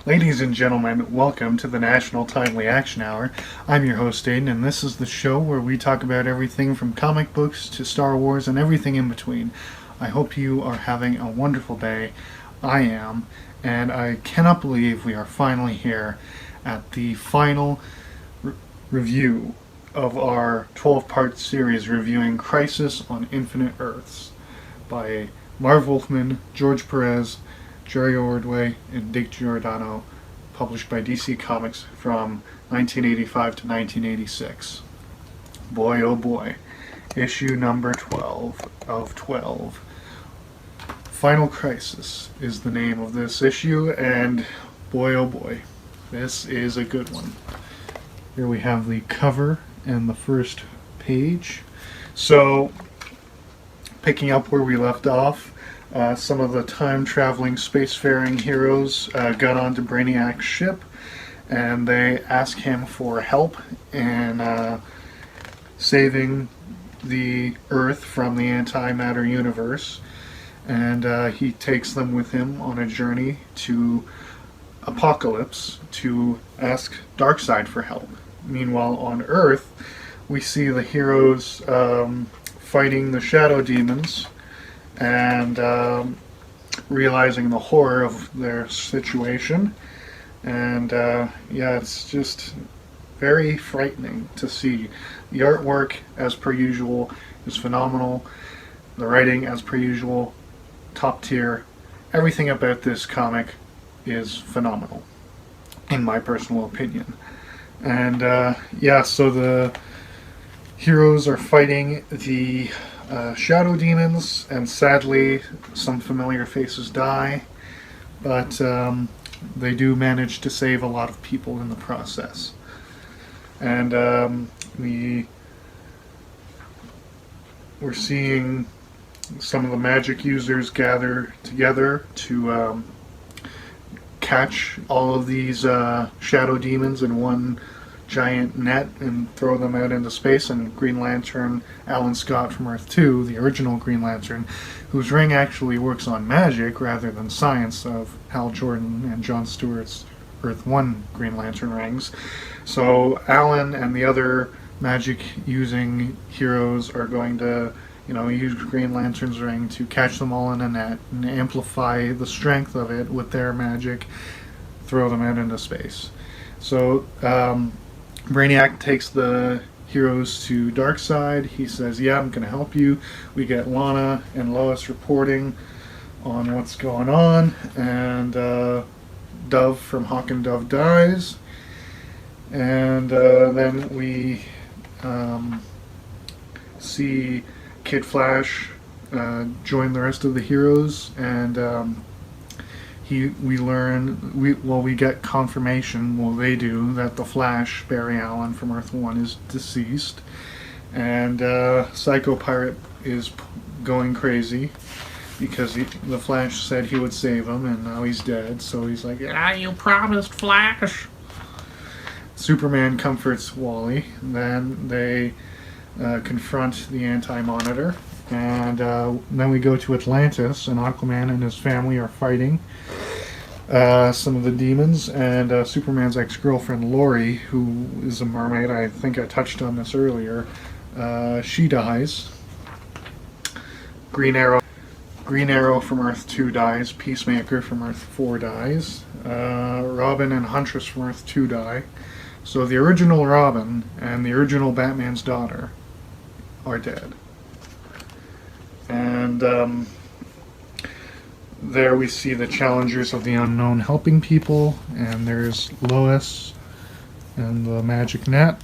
Ladies and gentlemen, welcome to the National Timely Action Hour. I'm your host, Aiden, and this is the show where we talk about everything from comic books to Star Wars and everything in between. I hope you are having a wonderful day. I am, and I cannot believe we are finally here at the final review of our 12-part series reviewing Crisis on Infinite Earths by Marv Wolfman, George Perez, Jerry Ordway, and Dick Giordano, published by DC Comics from 1985 to 1986. Boy, oh boy. Issue number 12 of 12. Final Crisis is the name of this issue, and boy, oh boy, this is a good one. Here we have the cover and the first page. So, picking up where we left off, some of the time-traveling spacefaring heroes got onto Brainiac's ship, and they ask him for help in saving the Earth from the antimatter universe. And he takes them with him on a journey to Apocalypse to ask Darkseid for help. Meanwhile, on Earth, we see the heroes fighting the shadow demons and realizing the horror of their situation. And yeah, it's just very frightening to see. The artwork, as per usual, is phenomenal. The writing, as per usual, top tier. Everything about this comic is phenomenal, in my personal opinion. And yeah, so the heroes are fighting the shadow demons, and sadly, some familiar faces die, but they do manage to save a lot of people in the process. And we're seeing some of the magic users gather together to catch all of these shadow demons in one giant net and throw them out into space. And Green Lantern, Alan Scott from Earth 2, the original Green Lantern, whose ring actually works on magic rather than science, of Hal Jordan and John Stewart's Earth 1 Green Lantern rings. So Alan and the other magic-using heroes are going to use Green Lantern's ring to catch them all in a net and amplify the strength of it with their magic, throw them out into space. So Brainiac takes the heroes to Darkseid. He says, yeah, I'm going to help you. We get Lana and Lois reporting on what's going on, and Dove from Hawk and Dove dies. And then we see Kid Flash join the rest of the heroes, and we get confirmation, well, they do, that the Flash, Barry Allen from Earth 1, is deceased, and Psycho Pirate is going crazy because the Flash said he would save him, and now he's dead, so he's like, ah, you promised, Flash. Superman comforts Wally. Then they confront the Anti-Monitor, and then we go to Atlantis, and Aquaman and his family are fighting some of the demons, and Superman's ex-girlfriend Lori, who is a mermaid, I think I touched on this earlier, she dies. Green Arrow from Earth 2 dies. Peacemaker from Earth 4 dies. Robin and Huntress from Earth 2 die. So the original Robin and the original Batman's daughter are dead. And there we see the Challengers of the Unknown helping people, and there's Lois and the Magic Net.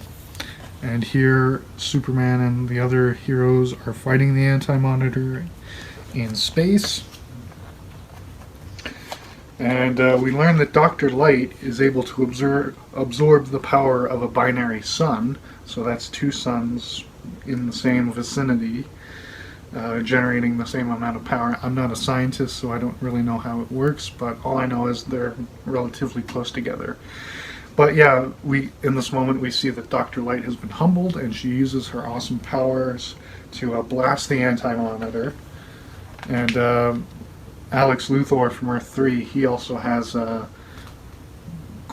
And here Superman and the other heroes are fighting the Anti-Monitor in space. And we learn that Dr. Light is able to absorb the power of a binary sun, so that's two suns in the same vicinity, generating the same amount of power. I'm not a scientist, so I don't really know how it works, but all I know is they're relatively close together. But yeah, in this moment we see that Dr. Light has been humbled, and she uses her awesome powers to blast the Anti-Monitor. And Alex Luthor from Earth 3, he also has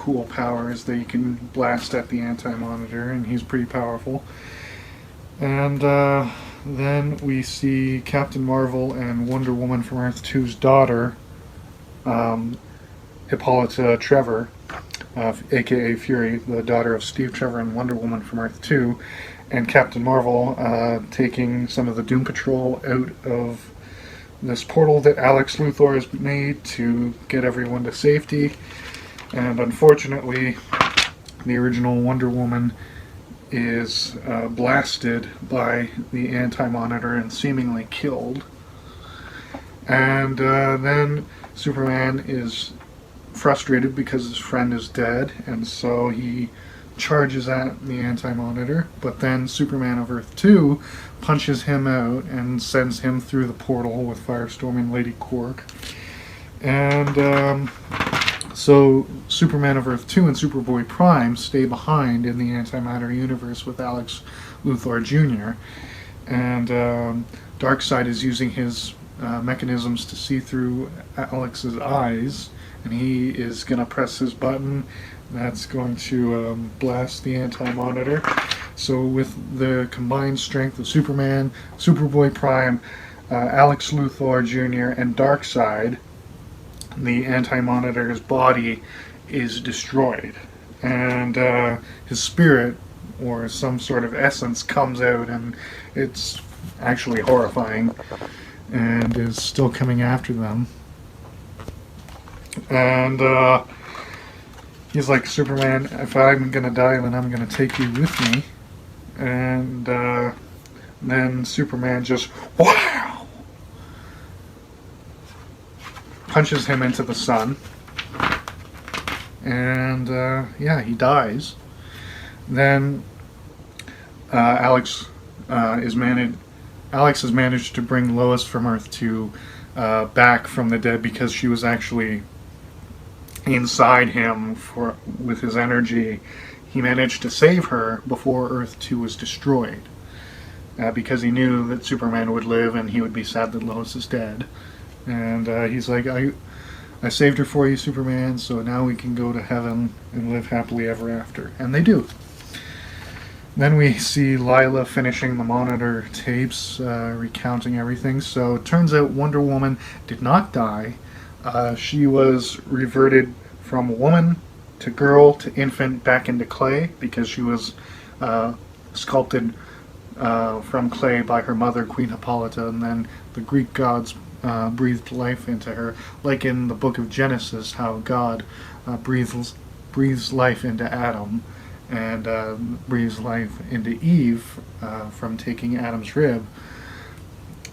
cool powers that you can blast at the Anti-Monitor, and he's pretty powerful. And then we see Captain Marvel and Wonder Woman from Earth 2's daughter, Hippolyta Trevor, aka Fury, the daughter of Steve Trevor and Wonder Woman from Earth 2, and Captain Marvel taking some of the Doom Patrol out of this portal that Alex Luthor has made to get everyone to safety. And unfortunately, the original Wonder Woman is blasted by the Anti-Monitor and seemingly killed. And then Superman is frustrated because his friend is dead, and so he charges at the Anti-Monitor, but then Superman of Earth 2 punches him out and sends him through the portal with Firestorm and Lady Quark. And so Superman of Earth 2 and Superboy Prime stay behind in the Antimatter universe with Alex Luthor Jr. And Darkseid is using his mechanisms to see through Alex's eyes, and he is going to press his button. That's going to blast the Anti-Monitor. So with the combined strength of Superman, Superboy Prime, Alex Luthor Jr., and Darkseid, the Anti-Monitor's body is destroyed. And his spirit, or some sort of essence, comes out, and it's actually horrifying, and is still coming after them. And he's like, Superman, if I'm gonna die, then I'm gonna take you with me. And then Superman just, wow! Punches him into the sun. And yeah, he dies. Then Alex has managed to bring Lois from Earth 2 back from the dead, because she was actually inside him with his energy. He managed to save her before Earth 2 was destroyed, because he knew that Superman would live and he would be sad that Lois is dead. And he's like, I saved her for you, Superman, so now we can go to heaven and live happily ever after. And they do. Then we see Lila finishing the Monitor tapes, recounting everything. So it turns out Wonder Woman did not die. She was reverted from woman to girl to infant back into clay, because she was sculpted from clay by her mother, Queen Hippolyta, and then the Greek gods breathed life into her, like in the book of Genesis, how God breathes life into Adam, and breathes life into Eve from taking Adam's rib.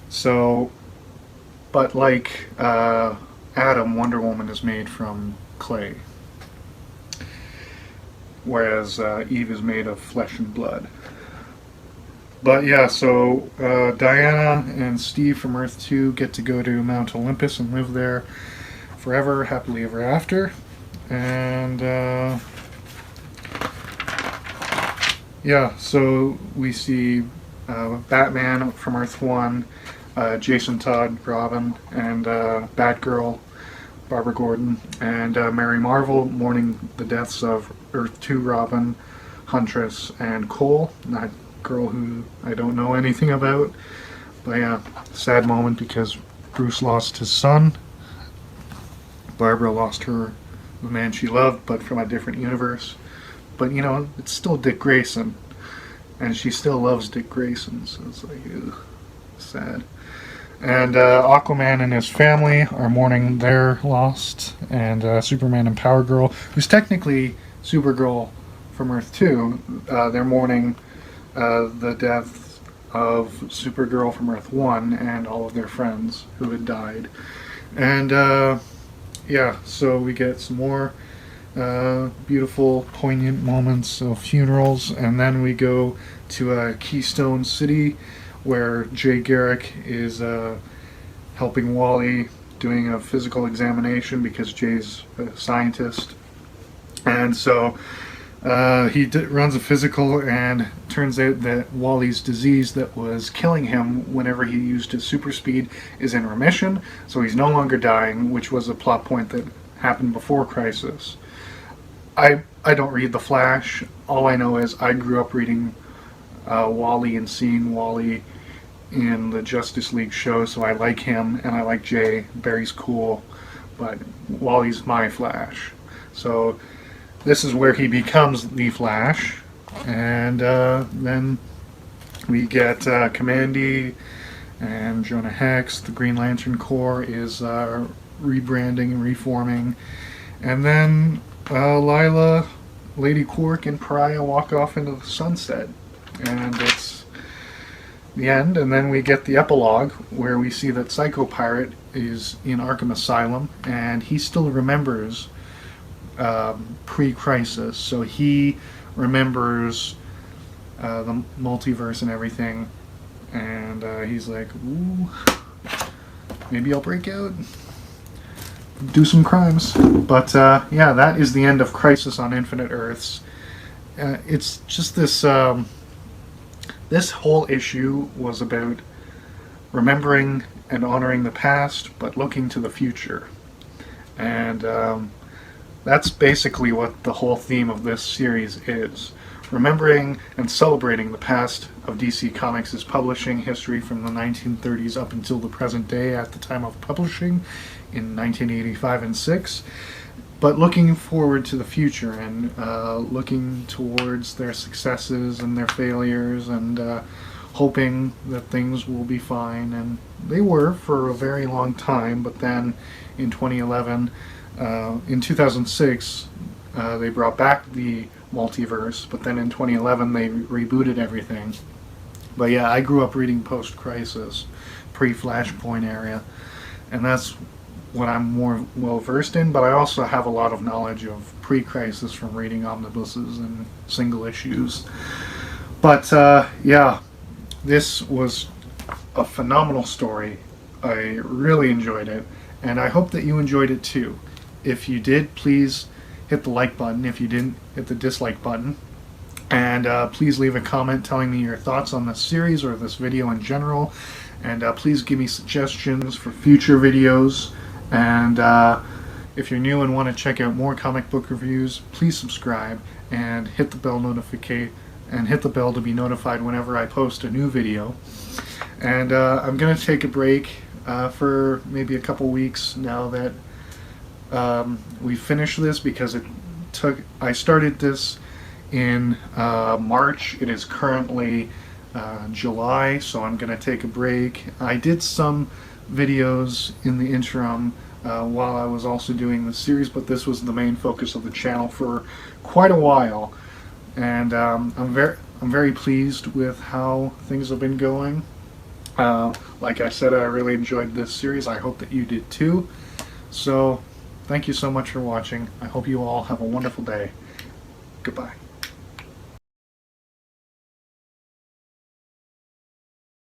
So, but like Adam, Wonder Woman is made from clay, whereas Eve is made of flesh and blood. But yeah, so Diana and Steve from Earth 2 get to go to Mount Olympus and live there forever, happily ever after. And yeah, so we see Batman from Earth 1, Jason Todd, Robin, and Batgirl, Barbara Gordon, and Mary Marvel mourning the deaths of Earth 2 Robin, Huntress, and Cole, that girl who I don't know anything about. But yeah, sad moment, because Bruce lost his son, Barbara lost the man she loved, but from a different universe. But you know, it's still Dick Grayson, and she still loves Dick Grayson, so it's like, ew, sad. And Aquaman and his family are mourning their loss, and Superman and Power Girl, who's technically Supergirl from Earth 2, they're mourning the death of Supergirl from Earth 1 and all of their friends who had died. And yeah, so we get some more beautiful, poignant moments of funerals, and then we go to Keystone City, where Jay Garrick is helping Wally, doing a physical examination, because Jay's a scientist. And so he runs a physical, and turns out that Wally's disease that was killing him whenever he used his super speed is in remission, so he's no longer dying, which was a plot point that happened before Crisis. I don't read The Flash. All I know is I grew up reading Wally and seeing Wally in the Justice League show, so I like him and I like Jay. Barry's cool, but Wally's my Flash. So this is where he becomes the Flash, and then we get Kamandi and Jonah Hex. The Green Lantern Corps is rebranding and reforming, and then Lila, Lady Quark, and Pariah walk off into the sunset, and it's the end. And then we get the epilogue where we see that Psycho Pirate is in Arkham Asylum, and he still remembers pre-Crisis, so he remembers the multiverse and everything, and he's like, ooh, maybe I'll break out, do some crimes. But yeah, that is the end of Crisis on Infinite Earths. It's just this this whole issue was about remembering and honoring the past, but looking to the future. And that's basically what the whole theme of this series is. Remembering and celebrating the past of DC Comics' publishing history from the 1930s up until the present day at the time of publishing in 1985 and 6, but looking forward to the future and looking towards their successes and their failures, and hoping that things will be fine. And they were for a very long time, but then in 2011, in 2006, they brought back the multiverse, but then in 2011 they rebooted everything. But yeah, I grew up reading post-Crisis, pre-Flashpoint area, and that's what I'm more well versed in, but I also have a lot of knowledge of pre-Crisis from reading omnibuses and single issues. But yeah, this was a phenomenal story. I really enjoyed it, and I hope that you enjoyed it too. If you did, please hit the like button. If you didn't, hit the dislike button. And please leave a comment telling me your thoughts on this series or this video in general. And please give me suggestions for future videos. And if you're new and want to check out more comic book reviews, please subscribe and hit the bell to be notified whenever I post a new video. And I'm going to take a break for maybe a couple weeks now that we finished this, because I started this in March. It is currently July, so I'm going to take a break. I did some videos in the interim while I was also doing the series, but this was the main focus of the channel for quite a while, and I'm very pleased with how things have been going. Like I said, I really enjoyed this series. I hope that you did too. So thank you so much for watching. I hope you all have a wonderful day. Goodbye.